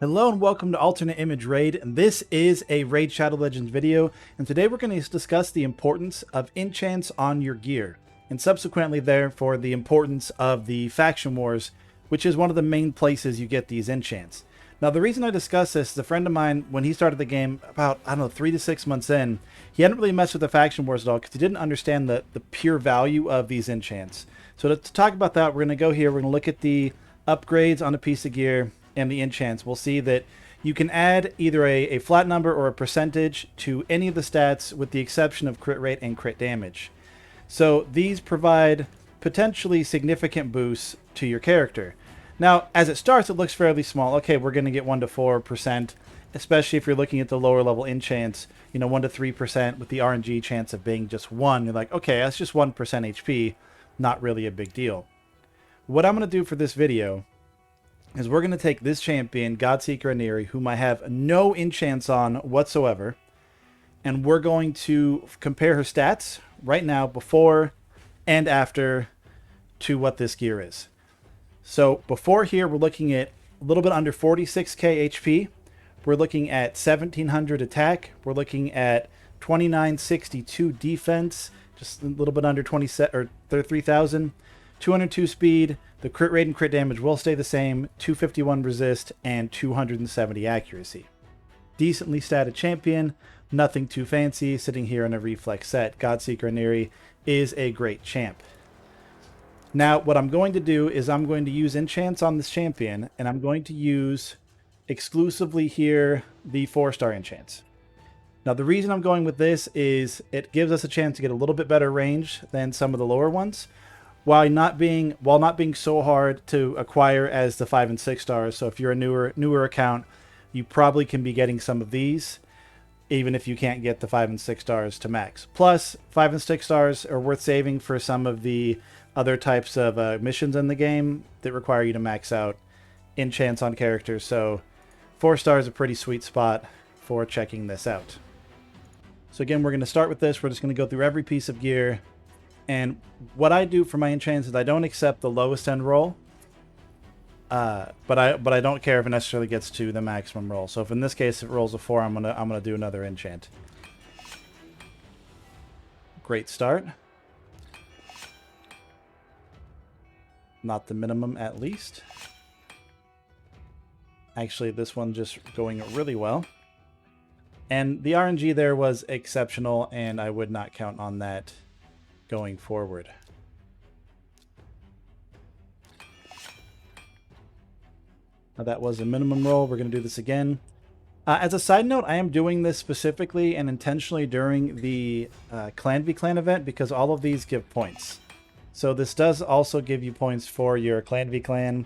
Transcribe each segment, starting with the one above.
Hello and welcome to Alternate Image Raid. And this is a Raid Shadow Legends video, and today we're going to discuss the importance of enchants on your gear, and subsequently therefore the importance of the faction wars, which is one of the main places you get these enchants. Now the reason I discuss this is a friend of mine, when he started the game about, I don't know, 3 to 6 months in, he hadn't really messed with the faction wars at all because he didn't understand the pure value of these enchants. So to talk about that, we're going to go here, we're going to look at the upgrades on a piece of gear and the enchants. We'll see that you can add either a flat number or a percentage to any of the stats with the exception of crit rate and crit damage. So these provide potentially significant boosts to your character. Now, as it starts, it looks fairly small. Okay, we're going to get 1 to 4%, especially if you're looking at the lower level enchants, 1 to 3% with the RNG chance of being just 1. You're like, okay, that's just 1% HP. Not really a big deal. What I'm going to do for this video is we're going to take this champion, Godseeker Aniri, whom I have no enchants on whatsoever, and we're going to compare her stats right now, before and after, to what this gear is. So before here, we're looking at a little bit under 46k HP. We're looking at 1700 attack. We're looking at 2962 defense, just a little bit under 3000. 202 speed, the crit rate and crit damage will stay the same, 251 resist, and 270 accuracy. Decently statted champion, nothing too fancy, sitting here in a reflex set. Godseeker Aniri is a great champ. Now, what I'm going to do is I'm going to use enchants on this champion, and I'm going to use exclusively here the 4-star enchants. Now, the reason I'm going with this is it gives us a chance to get a little bit better range than some of the lower ones, while not being so hard to acquire as the 5 and 6 stars. So if you're a newer account, you probably can be getting some of these, even if you can't get the 5 and 6 stars to max. Plus, 5 and 6 stars are worth saving for some of the other types of missions in the game that require you to max out enchants on characters. So 4 stars is a pretty sweet spot for checking this out. So again, we're going to start with this. We're just going to go through every piece of gear. And what I do for my enchants is I don't accept the lowest end roll, but I don't care if it necessarily gets to the maximum roll. So if in this case it rolls a 4, I'm gonna do another enchant. Great start. Not the minimum, at least. Actually, this one just going really well. And the RNG there was exceptional, and I would not count on that going forward. Now that was a minimum roll. We're going to do this again. As a side note, I am doing this specifically and intentionally during the Clan v Clan event because all of these give points. So this does also give you points for your Clan v Clan.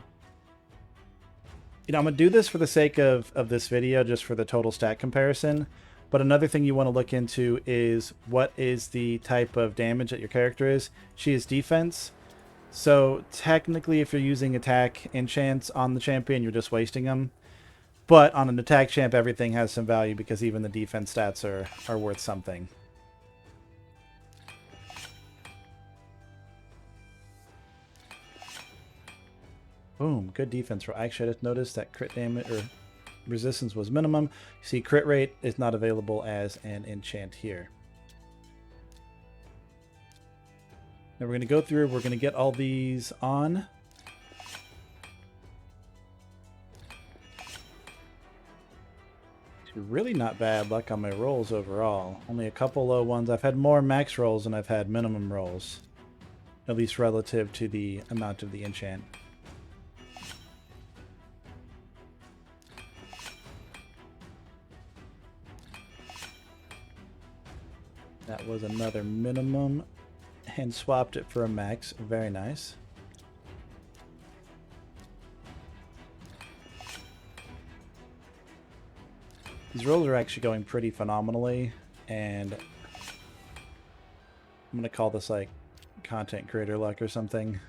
I'm going to do this for the sake of this video, just for the total stat comparison. But another thing you want to look into is what is the type of damage that your character is. She is defense. So technically, if you're using attack enchants on the champion, you're just wasting them. But on an attack champ, everything has some value because even the defense stats are worth something. Boom, good defense roll. Actually, I just noticed that crit damage or resistance was minimum. You see, crit rate is not available as an enchant here. Now we're going to go through, we're going to get all these on. Really not bad luck on my rolls overall. Only a couple low ones. I've had more max rolls than I've had minimum rolls, at least relative to the amount of the enchant. That was another minimum, and swapped it for a max. Very nice. These rolls are actually going pretty phenomenally, and I'm going to call this like content creator luck or something.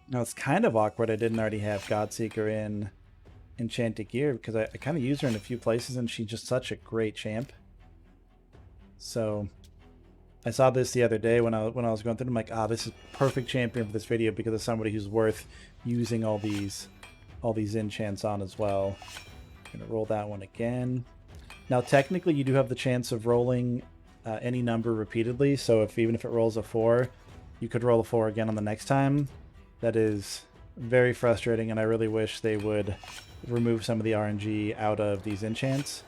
Now it's kind of awkward I didn't already have Godseeker in Enchanted Gear because I kind of use her in a few places and she's just such a great champ. So I saw this the other day when I was going through. I'm like, ah, this is perfect champion for this video because of somebody who's worth using all these enchants on as well. Gonna roll that one again. Now, technically, you do have the chance of rolling any number repeatedly. So even if it rolls a 4, you could roll a 4 again on the next time. That is very frustrating, and I really wish they would remove some of the RNG out of these enchants.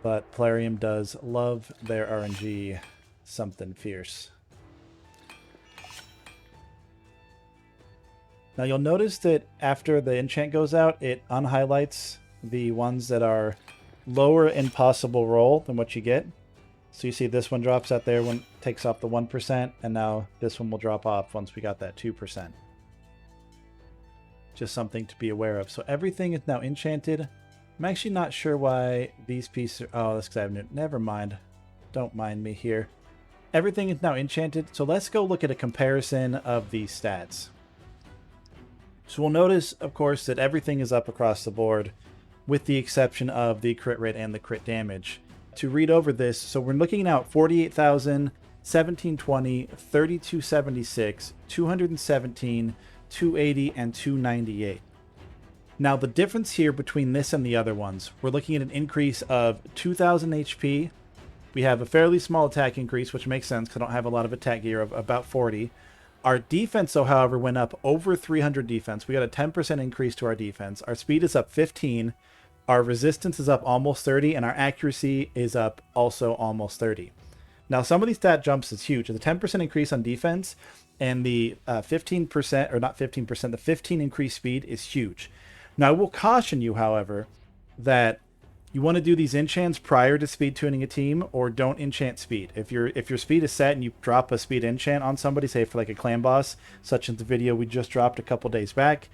But Plarium does love their RNG something fierce. Now you'll notice that after the enchant goes out, it unhighlights the ones that are lower in possible roll than what you get. So you see this one drops out there, one takes off the 1%, and now this one will drop off once we got that 2%. Just something to be aware of. So everything is now enchanted. I'm actually not sure why these pieces are... Oh, that's because I have... Never mind. Don't mind me here. Everything is now enchanted. So let's go look at a comparison of these stats. So we'll notice, of course, that everything is up across the board, with the exception of the crit rate and the crit damage. To read over this, so we're looking now at 48,000, 1720, 3276, 217, 280, and 298. Now the difference here between this and the other ones, we're looking at an increase of 2,000 HP. We have a fairly small attack increase, which makes sense because I don't have a lot of attack gear, of about 40. Our defense, though, however, went up over 300 defense. We got a 10% increase to our defense. Our speed is up 15. Our resistance is up almost 30, and our accuracy is up also almost 30. Now, some of these stat jumps is huge. The 10% increase on defense and the 15%, or not 15%, the 15 increased speed is huge. Now, I will caution you, however, that you want to do these enchants prior to speed tuning a team, or don't enchant speed. If your speed is set and you drop a speed enchant on somebody, say for like a clan boss, such as the video we just dropped a couple days back,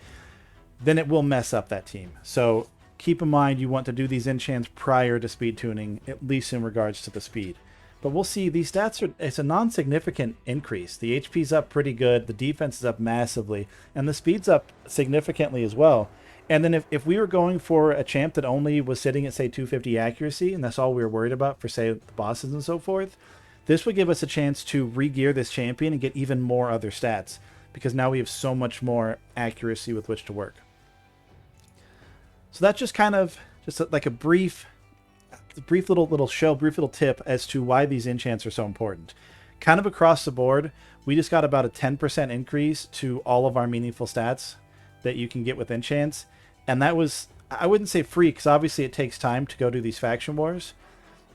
then it will mess up that team. So keep in mind you want to do these enchants prior to speed tuning, at least in regards to the speed. But we'll see, these stats are, it's a non-significant increase. The HP's up pretty good, the defense is up massively, and the speed's up significantly as well. And then if we were going for a champ that only was sitting at, say, 250 accuracy, and that's all we were worried about for, say, the bosses and so forth, this would give us a chance to re-gear this champion and get even more other stats, because now we have so much more accuracy with which to work. So that's just kind of like a brief little tip as to why these enchants are so important. Kind of across the board, we just got about a 10% increase to all of our meaningful stats that you can get with enchants. And that was, I wouldn't say free, because obviously it takes time to go do these faction wars.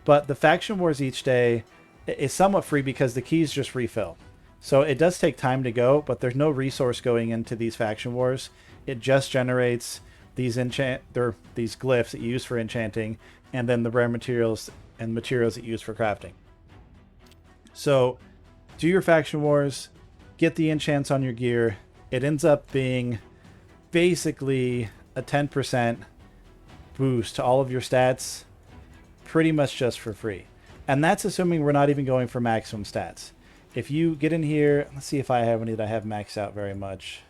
But the faction wars each day is somewhat free because the keys just refill. So it does take time to go, but there's no resource going into these faction wars. It just generates these these glyphs that you use for enchanting, and then the rare materials and materials that you use for crafting. So do your faction wars, get the enchants on your gear. It ends up being basically a 10% boost to all of your stats, pretty much just for free. And that's assuming we're not even going for maximum stats. If you get in here, let's see if I have any that I have maxed out very much.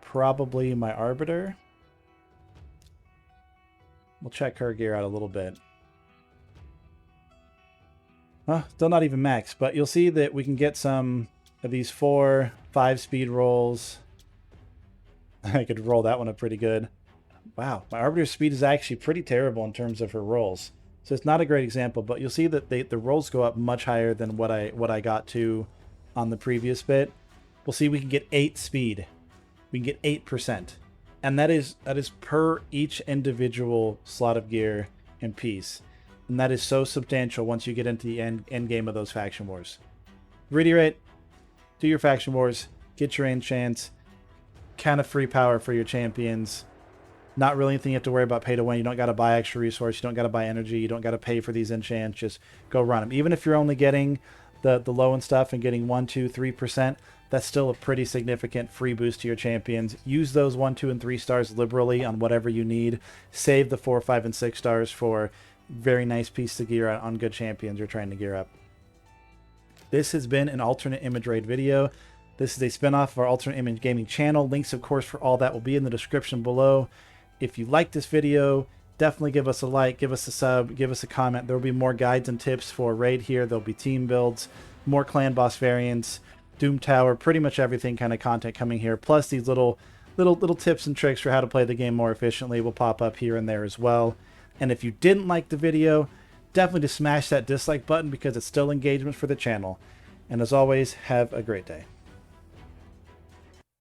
Probably my Arbiter. We'll check her gear out a little bit. Still not even max, but you'll see that we can get some of these 4, 5 speed rolls. I could roll that one up pretty good. Wow, my Arbiter's speed is actually pretty terrible in terms of her rolls. So it's not a great example, but you'll see that the rolls go up much higher than what I got to on the previous bit. We'll see we can get 8 speed. We can get 8%. And that is per each individual slot of gear and piece. And that is so substantial once you get into the end game of those faction wars. Reiterate, do your faction wars, get your enchants, kind of free power for your champions. Not really anything you have to worry about pay to win. You don't got to buy extra resource. You don't got to buy energy. You don't got to pay for these enchants. Just go run them. Even if you're only getting the low and stuff and getting 1, 2, 3%, that's still a pretty significant free boost to your champions. Use those 1, 2, and 3 stars liberally on whatever you need. Save the 4, 5, and 6 stars for very nice piece of gear on good champions you're trying to gear up. This has been an alternate image raid video. This is a spinoff of our alternate image gaming channel. Links, of course, for all that will be in the description below. If you like this video, definitely give us a like, give us a sub, give us a comment. There will be more guides and tips for raid here. There'll be team builds. more clan boss variants, Doom Tower, pretty much everything kind of content coming here. Plus these little tips and tricks for how to play the game more efficiently will pop up here and there as well. And if you didn't like the video, definitely just smash that dislike button because it's still engagement for the channel. And as always, have a great day.